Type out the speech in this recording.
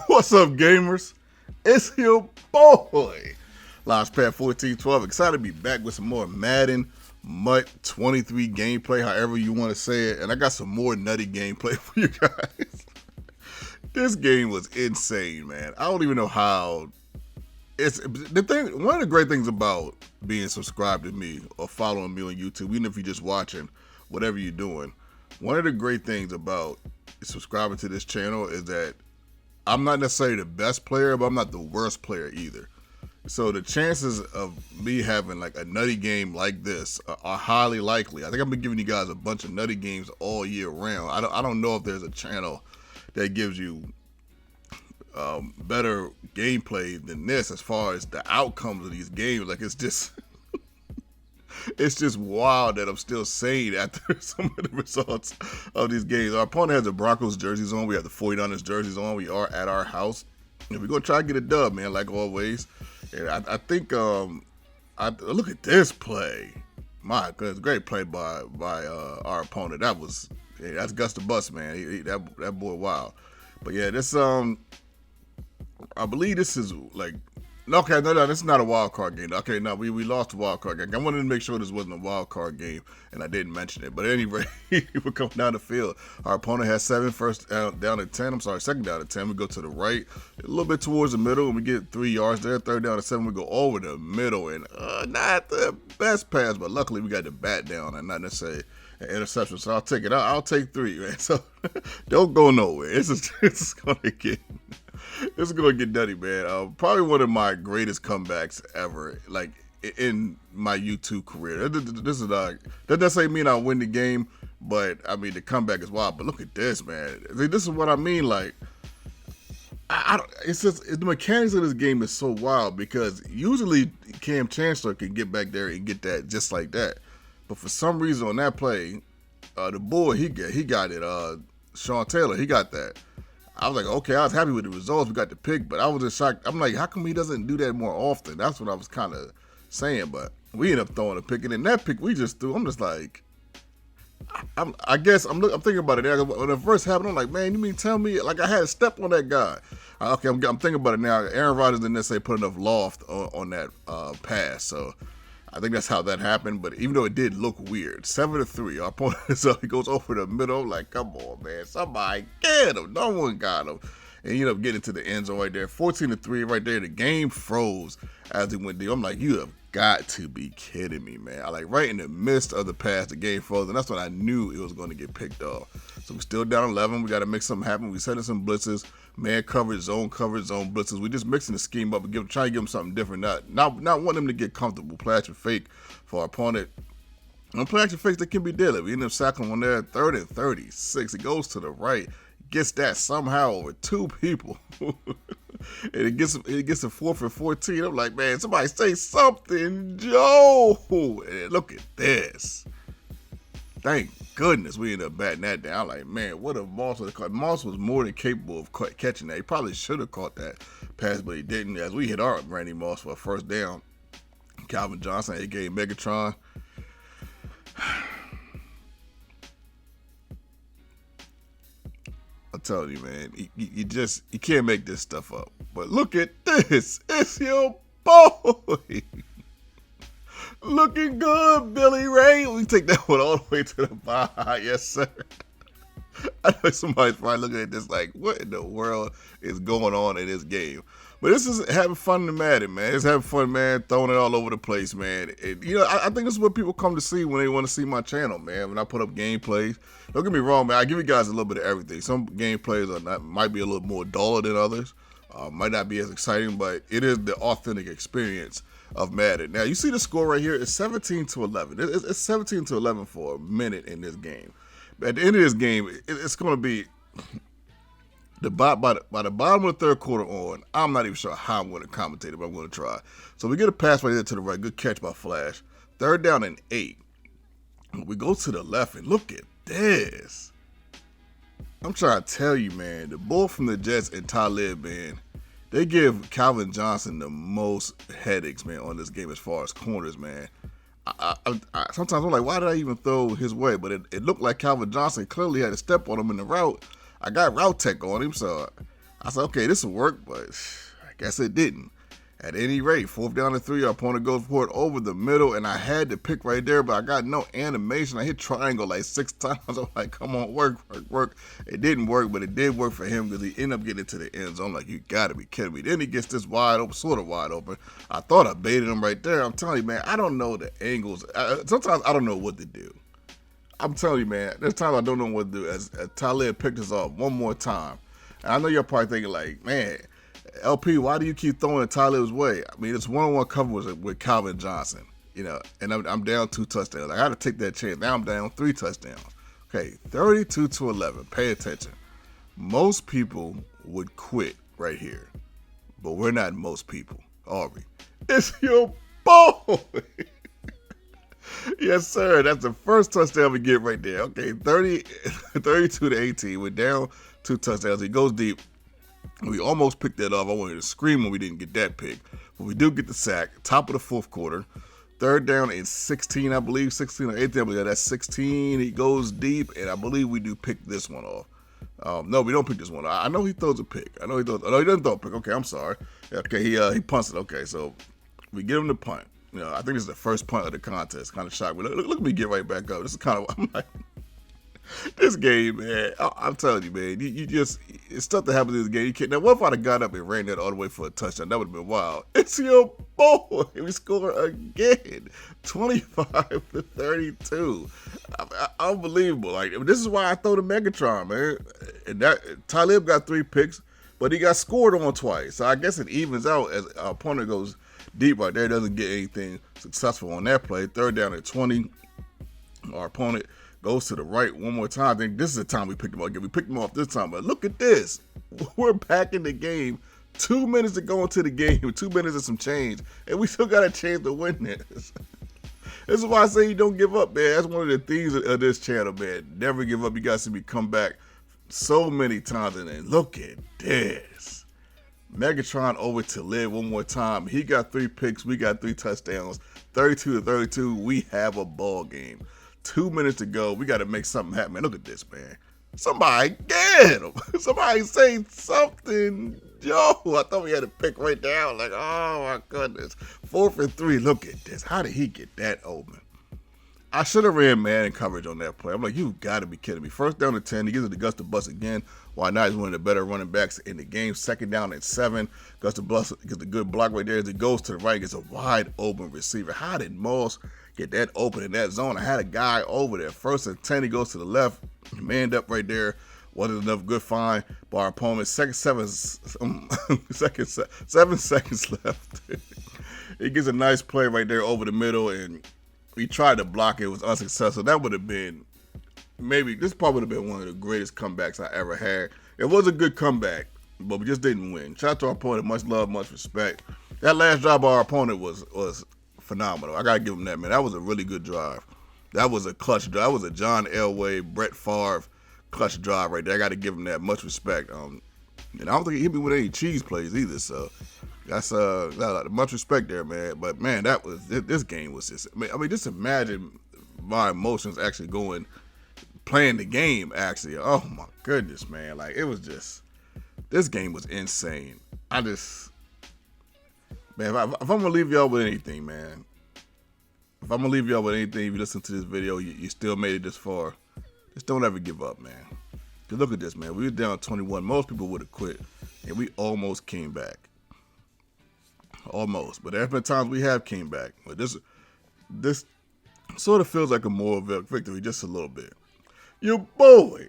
What's up, gamers? It's your boy, Launchpad 1412. Excited to be back with some more Madden M23 gameplay, however you want to say it. And I got some more nutty gameplay for you guys. This game was insane, man. I don't even know how. It's the thing. One of the great things about being subscribed to me or following me on YouTube, even if you're just watching, whatever you're doing, one of the great things about subscribing to this channel is that I'm not necessarily the best player, but I'm not the worst player either. So the chances of me having like a nutty game like this are highly likely. I think I've been giving you guys a bunch of nutty games all year round. I don't know if there's a channel that gives you better gameplay than this as far as the outcomes of these games. Like it's just it's just wild that I'm still saying after some of the results of these games. Our opponent has the Broncos jerseys on. We have the 49ers jerseys on. We are at our house. And we're going to try to get a dub, man, like always. And I think, look at this play. My goodness, great play by our opponent. That's Gus the Bus, man. That boy, wild. But yeah, this, I believe this is like, okay, no, this is not a wild card game. Okay, no, we lost the wild card game. I wanted to make sure this wasn't a wild card game, and I didn't mention it. But anyway, we're coming down the field. Our opponent has 7 first down to 10. I'm sorry, second down to 10. We go to the right, a little bit towards the middle, and we get 3 yards there. Third down to 7, we go over the middle, and not the best pass, but luckily we got the bat down and not necessarily an interception. So I'll take it. I'll take 3, man. So don't go nowhere. It's gonna get. This is gonna get nutty, man. Probably one of my greatest comebacks ever, like in my YouTube career. This is like that doesn't mean I win the game, but I mean the comeback is wild. But look at this, man. This is what I mean. Like, it's just the mechanics of this game is so wild because usually Cam Chancellor can get back there and get that just like that, but for some reason on that play, the boy he got it. Sean Taylor, he got that. I was like, okay, I was happy with the results. We got the pick, but I was just shocked. I'm like, how come he doesn't do that more often? That's what I was kind of saying, but we ended up throwing a pick, and then that pick we just threw, I'm just like, I guess I'm thinking about it. When it first happened, I'm like, man, you mean tell me, like I had a step on that guy. Okay, I'm thinking about it now. Aaron Rodgers didn't necessarily put enough loft on that pass, so I think that's how that happened, but even though it did look weird, 7-3, our opponent he goes over the middle. I'm like, come on, man, somebody get him. No one got him. And he ended up getting to the end zone right there, 14-3 right there. The game froze as he went there. I'm like, you have got to be kidding me, man. I like right in the midst of the pass, the game froze, and that's when I knew it was going to get picked off. So we're still down 11. We got to make something happen. We setting some blitzes, man coverage, zone blitzes. We just mixing the scheme up and trying to give them something different. Not wanting them to get comfortable. Play action fake for our opponent. On play action fakes, that can be deadly. We end up sacking one there, 3rd and 36. It goes to the right, gets that somehow over 2 people. And it gets a 4th and 14. I'm like, man, somebody say something, Joe. And look at this. Thank goodness we ended up batting that down. I'm like, man, what a Moss was caught. Moss was more than capable of catching that. He probably should have caught that pass, but he didn't. As we hit our Randy Moss for a first down. Calvin Johnson, aka Megatron. I'm telling you, man, you can't make this stuff up. But look at this. It's your boy. Looking good, Billy Ray. We take that one all the way to the bye. Yes, sir. I know somebody's probably looking at this like, what in the world is going on in this game? But this is having fun to Madden, man. It's having fun, man, throwing it all over the place, man. And, I think this is what people come to see when they want to see my channel, man. When I put up gameplays. Don't get me wrong, man. I give you guys a little bit of everything. Some gameplays might be a little more duller than others. Might not be as exciting, but it is the authentic experience of Madden. Now, you see the score right here. It's 17-11. It's 17-11 for a minute in this game. At the end of this game, it's going to be by the bottom of the 3rd quarter on. I'm not even sure how I'm going to commentate it, but I'm going to try. So we get a pass right there to the right. Good catch by Flash. 3rd down and 8. We go to the left, and look at this. I'm trying to tell you, man, the bull from the Jets and Talib, man, they give Calvin Johnson the most headaches, man, on this game as far as corners, man. Sometimes I'm like, why did I even throw his way? But it looked like Calvin Johnson clearly had a step on him in the route. I got route tech on him, so I said, okay, this will work, but I guess it didn't. At any rate, 4th down and 3, our opponent goes for it over the middle, and I had to pick right there, but I got no animation. I hit triangle like 6 times. I'm like, come on, work. It didn't work, but it did work for him because he ended up getting into the end zone. I'm like, you got to be kidding me. Then he gets this wide open, sort of wide open. I thought I baited him right there. I'm telling you, man, I don't know the angles. Sometimes I don't know what to do. I'm telling you, man, there's times I don't know what to do. As Talib picked us off one more time. And I know you're probably thinking like, man, LP, why do you keep throwing Talib's way? I mean, it's one-on-one coverage with Calvin Johnson, you know, and I'm down 2 touchdowns. I got to take that chance. Now I'm down 3 touchdowns. Okay, 32-11. Pay attention. Most people would quit right here, but we're not most people, are we? It's your boy. Yes, sir. That's the first touchdown we get right there. Okay, 32-18. We're down 2 touchdowns. He goes deep. We almost picked that off. I wanted to scream when we didn't get that pick. But we do get the sack. Top of the 4th quarter. 3rd down and 16, I believe. 16 or 18. I believe that's 16. He goes deep, and I believe we do pick this one off. No, we don't pick this one. I know he throws a pick. I know he throws. No, he doesn't throw a pick. Okay, I'm sorry. Okay, he punts it. Okay, so we give him the punt. You know, I think this is the first punt of the contest. Kind of shocked. Look at me get right back up. This is kind of, I'm like, this game, man. I'm telling you, man. You just, it's stuff that happens in this game. You can't. Now, what if I'd have got up and ran that all the way for a touchdown? That would have been wild. It's your boy. We score again, 25-32. Unbelievable. Like, this is why I throw the Megatron, man. And that Talib got 3 picks, but he got scored on twice. So I guess it evens out as our opponent goes deep right there. Doesn't get anything successful on that play. 3rd down and 20. Our opponent goes to the right one more time. I think this is the time we picked him up again. We picked him off this time, but look at this. We're back in the game. 2 minutes to go into the game. 2 minutes and some change, and we still got a chance to win this. This is why I say you don't give up, man. That's one of the themes of this channel, man. Never give up. You guys see me come back so many times, and then look at this. Megatron over to live one more time. He got 3 picks. We got 3 touchdowns. 32-32. We have a ball game. 2 minutes to go. We got to make something happen. Man, look at this, man. Somebody get him. Somebody say something. Yo, I thought we had a pick right down. Like, oh, my goodness. 4th and 3. Look at this. How did he get that open? I should have ran man in coverage on that play. I'm like, you got to be kidding me. 1st down and 10. He gives it to Gus to bust again. Why not? He's one of the better running backs in the game. 2nd down and 7. Gus to bust gets a good block right there as he goes to the right. Gets a wide open receiver. How did Moss get that open in that zone? I had a guy over there. 1st and 10. He goes to the left. Manned up right there. Wasn't enough good find by our opponent. 7 seconds left. He gets a nice play right there over the middle, and we tried to block it. It was unsuccessful. That would have been, maybe, this probably would have been one of the greatest comebacks I ever had. It was a good comeback, but we just didn't win. Shout out to our opponent. Much love, much respect. That last drive by our opponent was phenomenal. I got to give him that, man. That was a really good drive. That was a clutch drive. That was a John Elway, Brett Favre clutch drive right there. I got to give him that. Much respect. And I don't think he hit me with any cheese plays either, so that's much respect there, man. But man, this game was just, I mean, just imagine my emotions actually playing the game actually. Oh my goodness, man. Like, it was just, this game was insane. Man, if I'm gonna leave y'all with anything, man, if you listen to this video, you still made it this far, just don't ever give up, man. Cause look at this, man. We were down 21. Most people would have quit, and we almost came back. Almost. But there have been times we have came back. But this sort of feels like a moral victory, just a little bit. Your boy